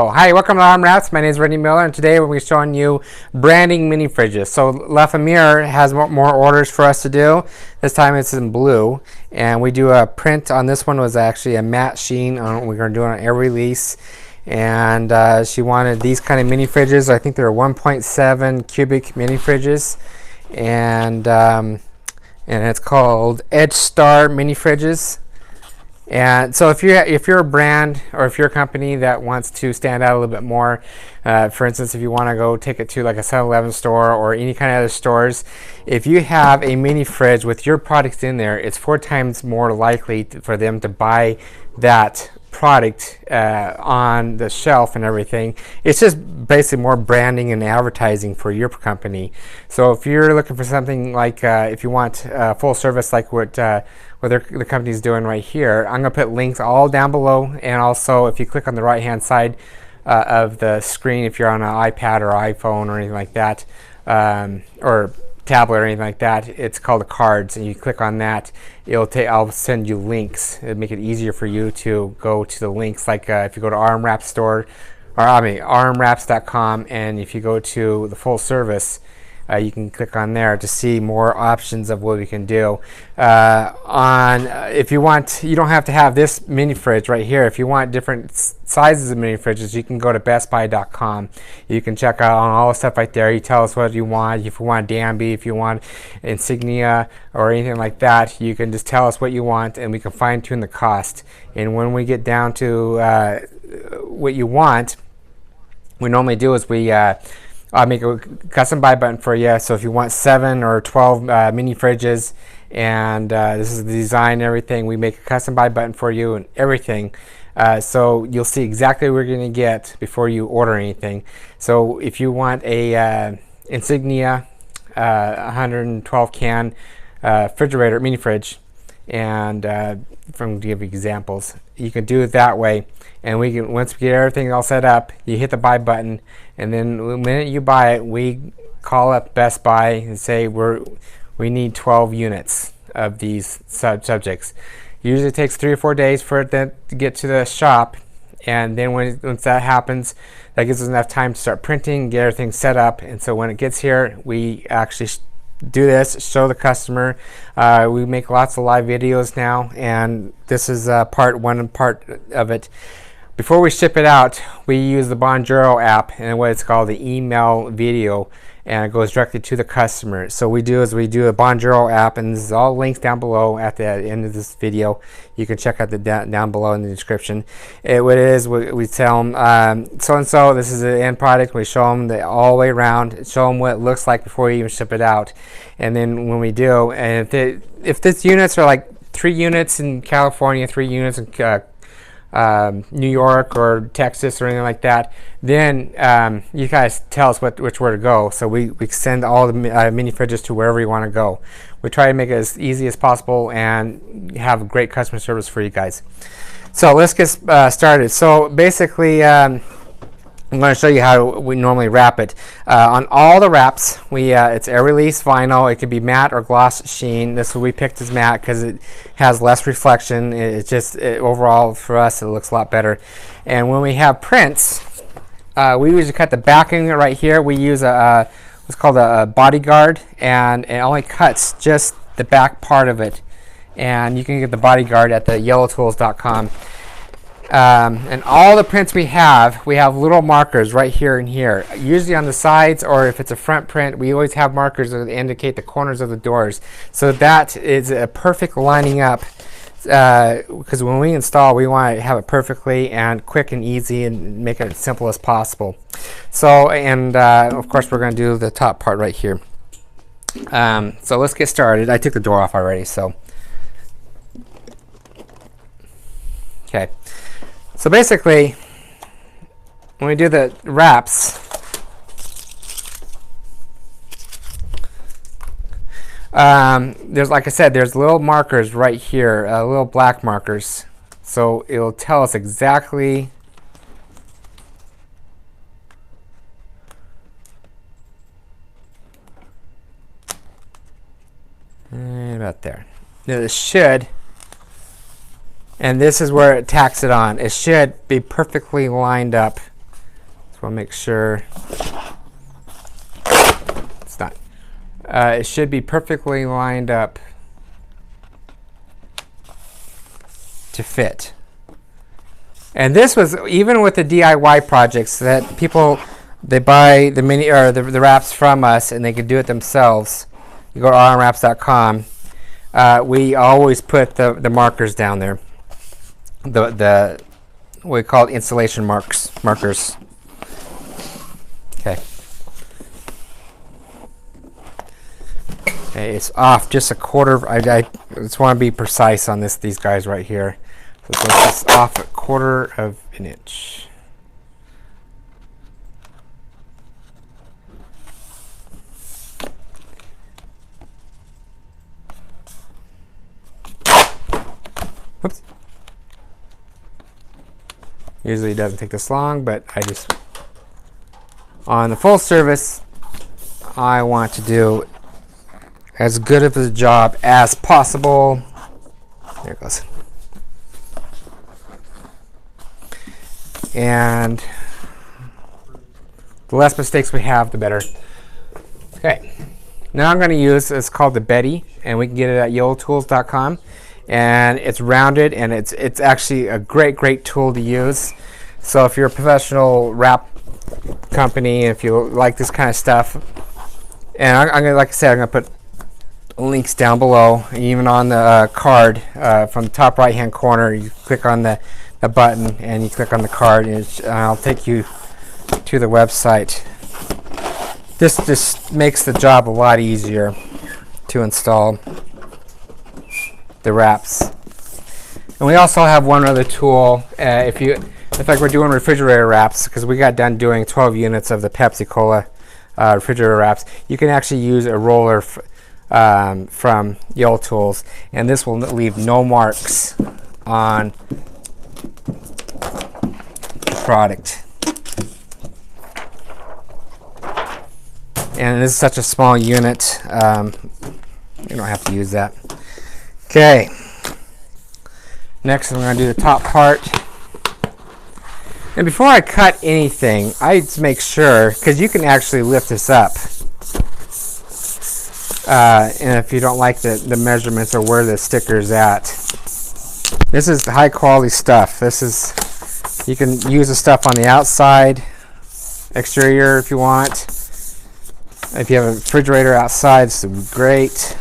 Oh, hi, welcome to Arm Wraps. My name is Randy Miller, and today we'll be showing you branding mini fridges. So Fermiere has more orders for us to do. This time it's in blue, and we do a print on this one. Was actually a matte sheen. We're going to do it on every release. And she wanted these kind of mini fridges. I think they're 1.7 cubic mini fridges, and it's called Edge Star mini fridges. And so if you're a brand or if you're a company that wants to stand out a little bit more, for instance, if you want to go take it to like a 7-Eleven store or any kind of other stores, if you have a mini fridge with your products in there, it's 4 times more likely for them to buy that product on the shelf and everything. It's just basically more branding and advertising for your company. So if you're looking for something like if you want full service like what the company's doing right here, I'm going to put links all down below, and also if you click on the right hand side of the screen, if you're on an iPad or iPhone or anything like that, or tablet or anything like that, it's called the cards, and you click on that, I'll send you links. It'll make it easier for you to go to the links, like if you go to Arm Wrap store, or armwraps.com, and if you go to the full service, you can click on there to see more options of what we can do. If you want, you don't have to have this mini fridge right here. If you want different sizes of mini fridges, you can go to bestbuy.com. You can check out on all the stuff right there. You tell us what you want. If you want Danby, if you want Insignia or anything like that, you can just tell us what you want, and we can fine tune the cost. And when we get down to what you want, we normally do is I'll make a custom buy button for you. So if you want 7 or 12 mini fridges, and this is the design and everything, we make a custom buy button for you and everything. So you'll see exactly what you're going to get before you order anything. So if you want a Insignia 112 can refrigerator, mini fridge, and from to give you examples, you can do it that way. And we can, once we get everything all set up, you hit the buy button, and then the minute you buy it, we call up Best Buy and say we need 12 units of these subjects. Usually it takes 3 or 4 days for it to get to the shop, and then once that happens, that gives us enough time to start printing, get everything set up. And so when it gets here, we actually do this, show the customer. We make lots of live videos now, and this is part one of it. Before we ship it out, we use the Bonjoro app and what it's called the email video, and it goes directly to the customer. So we do a Bonjoro app, and this is all links down below at the end of this video. You can check out the down below in the description. What it is, we tell them so and so, this is the end product. We show them all the way around, show them what it looks like before we even ship it out. And then when we do, and if these units are like 3 units in California, 3 units in New York or Texas or anything like that, then you guys tell us which way to go. So we send all the mini fridges to wherever you want to go. We try to make it as easy as possible and have great customer service for you guys. So let's get started. So basically, I'm going to show you how we normally wrap it. On all the wraps, it's air release vinyl. It could be matte or gloss sheen. This one we picked as matte because it has less reflection. Overall for us, it looks a lot better. And when we have prints, we usually cut the backing right here. We use what's called a bodyguard, and it only cuts just the back part of it. And you can get the bodyguard at the yellowtools.com. And all the prints we have little markers right here and here, usually on the sides, or if it's a front print, we always have markers that indicate the corners of the doors. So that is a perfect lining up, because when we install, we want to have it perfectly and quick and easy and make it as simple as possible. So, and of course we're going to do the top part right here. So let's get started. I took the door off already, so okay. So basically, when we do the wraps, there's, like I said, there's little markers right here, little black markers. So it'll tell us exactly about there. Now it should And this is where it tacks it on. It should be perfectly lined up So I'll make sure it's not. It should be perfectly lined up to fit. And this was even with the DIY projects that people, they buy the mini or the wraps from us and they can do it themselves. You go to rnwraps.com. We always put the markers down there. The what we call installation markers. Okay. Okay, it's off just a quarter. I just want to be precise on these guys right here. So it's just off a quarter of an inch. Whoops. Usually it doesn't take this long, but I just, on the full service, I want to do as good of a job as possible. There it goes. And the less mistakes we have, the better. Okay. Now I'm going to use, it's called the Betty, and we can get it at yellowtools.com. And it's rounded, and it's actually a great tool to use. So if you're a professional wrap company, if you like this kind of stuff, and I'm gonna, like I said, I'm gonna put links down below, even on the card from the top right hand corner. You click on the button and you click on the card, and I'll take you to the website. This just makes the job a lot easier to install the wraps. And we also have one other tool. In fact, we're doing refrigerator wraps because we got done doing 12 units of the Pepsi Cola refrigerator wraps. You can actually use a roller from Yellow Tools, and this will leave no marks on the product. And this is such a small unit, you don't have to use that. Okay, next I'm going to do the top part. And before I cut anything, I just make sure, because you can actually lift this up. And if you don't like the measurements or where the sticker's at, this is high quality stuff. This is, you can use the stuff on the outside, exterior if you want. If you have a refrigerator outside, this would be great.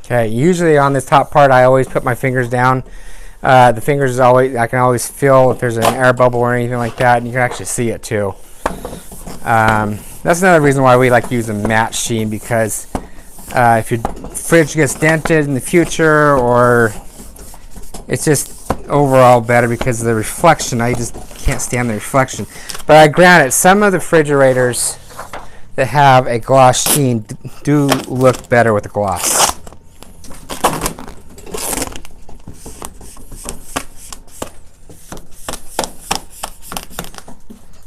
Okay, usually on this top part, I always put my fingers down. The fingers is always, I can always feel if there's an air bubble or anything like that, and you can actually see it too. That's another reason why we like to use a matte sheen, because if your fridge gets dented in the future, or it's just overall better because of the reflection. I just can't stand the reflection. But I grant it, some of the refrigerators that have a gloss sheen do look better with the gloss.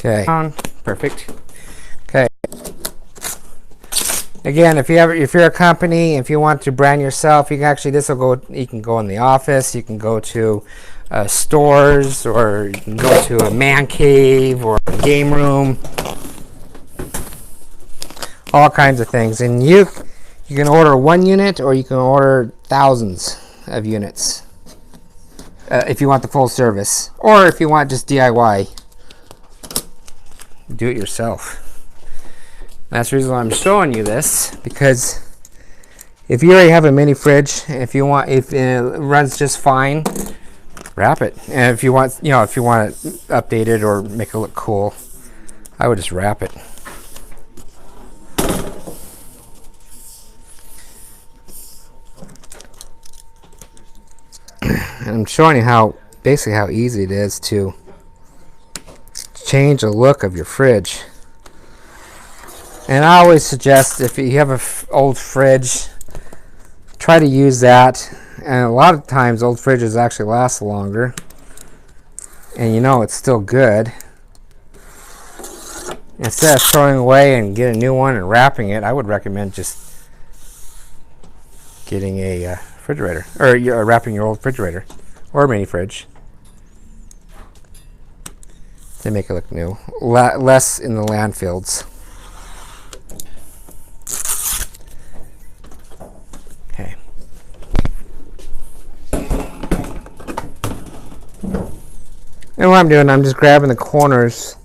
Okay, perfect. Okay. Again, if you're a company, if you want to brand yourself, you can actually, this will go. You can go in the office, you can go to stores, or you can go to a man cave or a game room. All kinds of things, and you can order one unit, or you can order thousands of units if you want the full service, or if you want just DIY. Do it yourself. That's the reason why I'm showing you this, because if you already have a mini fridge, if it runs just fine, wrap it. And if you want, if you want it updated or make it look cool, I would just wrap it. And I'm showing you basically how easy it is to change the look of your fridge. And I always suggest, if you have an old fridge, try to use that. And a lot of times old fridges actually last longer, and it's still good. Instead of throwing away and get a new one and wrapping it, I would recommend just getting a refrigerator, or you're wrapping your old refrigerator or mini fridge. They make it look new. Less in the landfills. Okay. And what I'm doing, I'm just grabbing the corners,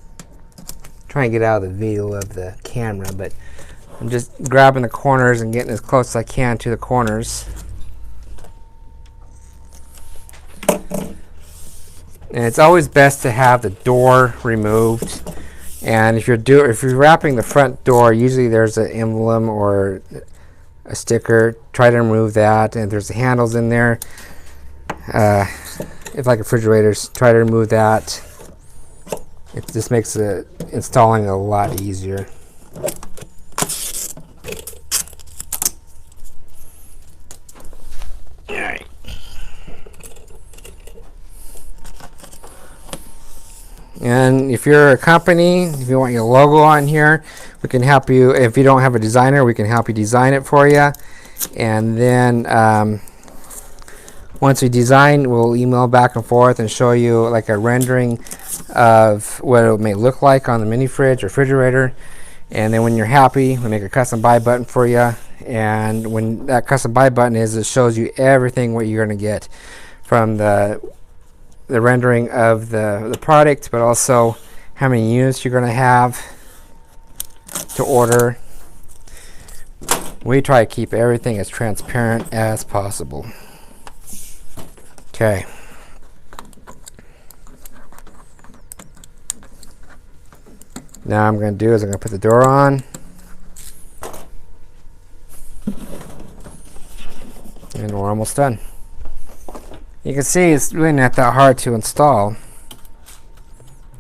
trying to get out of the view of the camera, but I'm just grabbing the corners and getting as close as I can to the corners. And it's always best to have the door removed. And if you're wrapping the front door, usually there's an emblem or a sticker. Try to remove that. And if there's handles in there, if like refrigerators, try to remove that. It just makes installing a lot easier. Alright. And if you're a company, if you want your logo on here, we can help you. If you don't have a designer, we can help you design it for you. And then once we design, we'll email back and forth and show you like a rendering of what it may look like on the mini fridge or refrigerator. And then when you're happy, we make a custom buy button for you. And when that custom buy button is, it shows you everything what you're going to get from the rendering of the product, but also how many units you're going to have to order. We try to keep everything as transparent as possible. Okay. Now I'm going to do is I'm going to put the door on. And we're almost done. You can see it's really not that hard to install.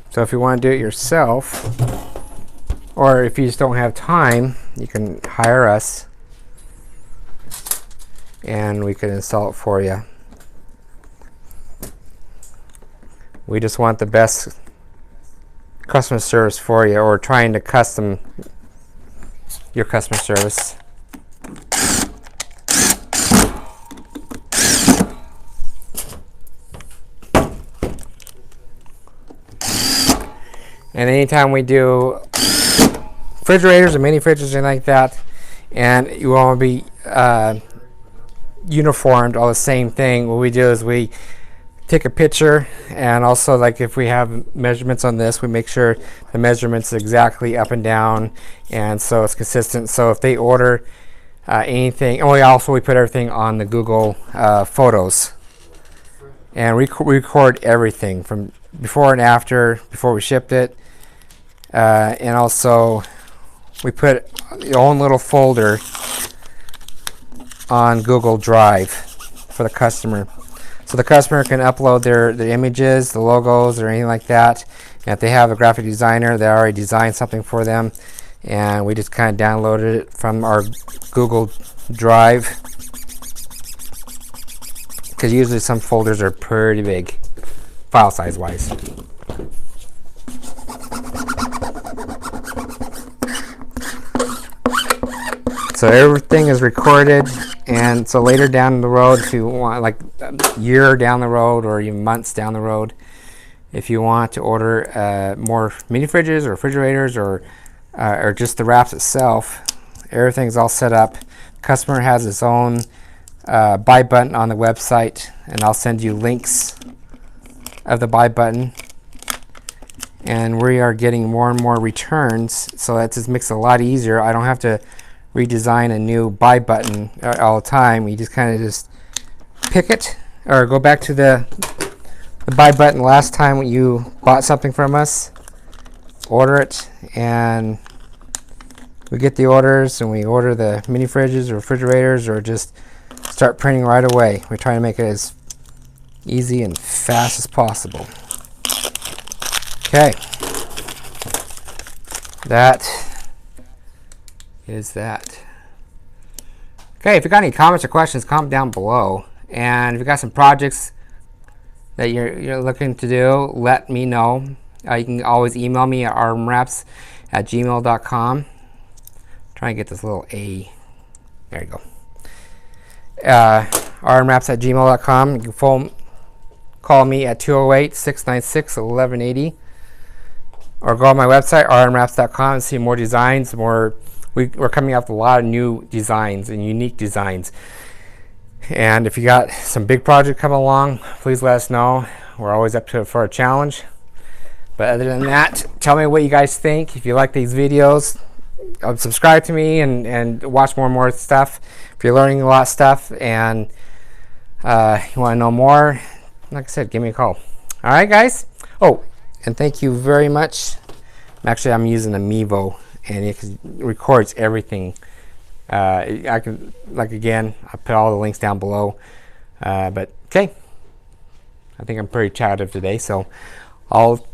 So if you want to do it yourself, or if you just don't have time, you can hire us and we can install it for you. We just want the best customer service for you, or trying to custom your customer service. And anytime we do refrigerators or mini fridges and like that, and you want to be uniformed, all the same thing, what we do is we take a picture, and also like if we have measurements on this, we make sure the measurements exactly up and down, and so it's consistent. So if they order anything, and we put everything on the Google Photos, and we record everything from before and after, before we shipped it. And also we put your own little folder on Google Drive for the customer, so the customer can upload their images, the logos, or anything like that. And if they have a graphic designer, they already designed something for them, and we just kind of downloaded it from our Google Drive, because usually some folders are pretty big file size wise. So everything is recorded, and so later down the road, if you want, like a year down the road or even months down the road, if you want to order more mini fridges or refrigerators or just the wraps itself, everything's all set up. The customer has his own buy button on the website, and I'll send you links of the buy button. And we are getting more and more returns, so that just makes it a lot easier. I don't have to redesign a new buy button all the time. You just kind of just pick it, or go back to the buy button last time when you bought something from us, order it, and we get the orders, and we order the mini fridges or refrigerators, or just start printing right away. We're trying to make it as easy and fast as possible. Okay, that is that. Okay, if you got any comments or questions, comment down below. And if you got some projects that you're looking to do, let me know. You can always email me at armwraps@gmail.com. Try and get this little A. There you go. rnmaps@gmail.com. You can call me at 208-696-1180, or go on my website rnmaps.com and see more designs. We're coming up with a lot of new designs and unique designs. And if you got some big project coming along, please let us know. We're always up for a challenge. But other than that, tell me what you guys think. If you like these videos, subscribe to me and watch more and more stuff. If you're learning a lot of stuff and you want to know more, like I said, give me a call. All right, guys. Oh, and thank you very much. Actually, I'm using a Mevo, and it records everything. I can, again, I'll put all the links down below. But okay, I think I'm pretty chatted today, so I'll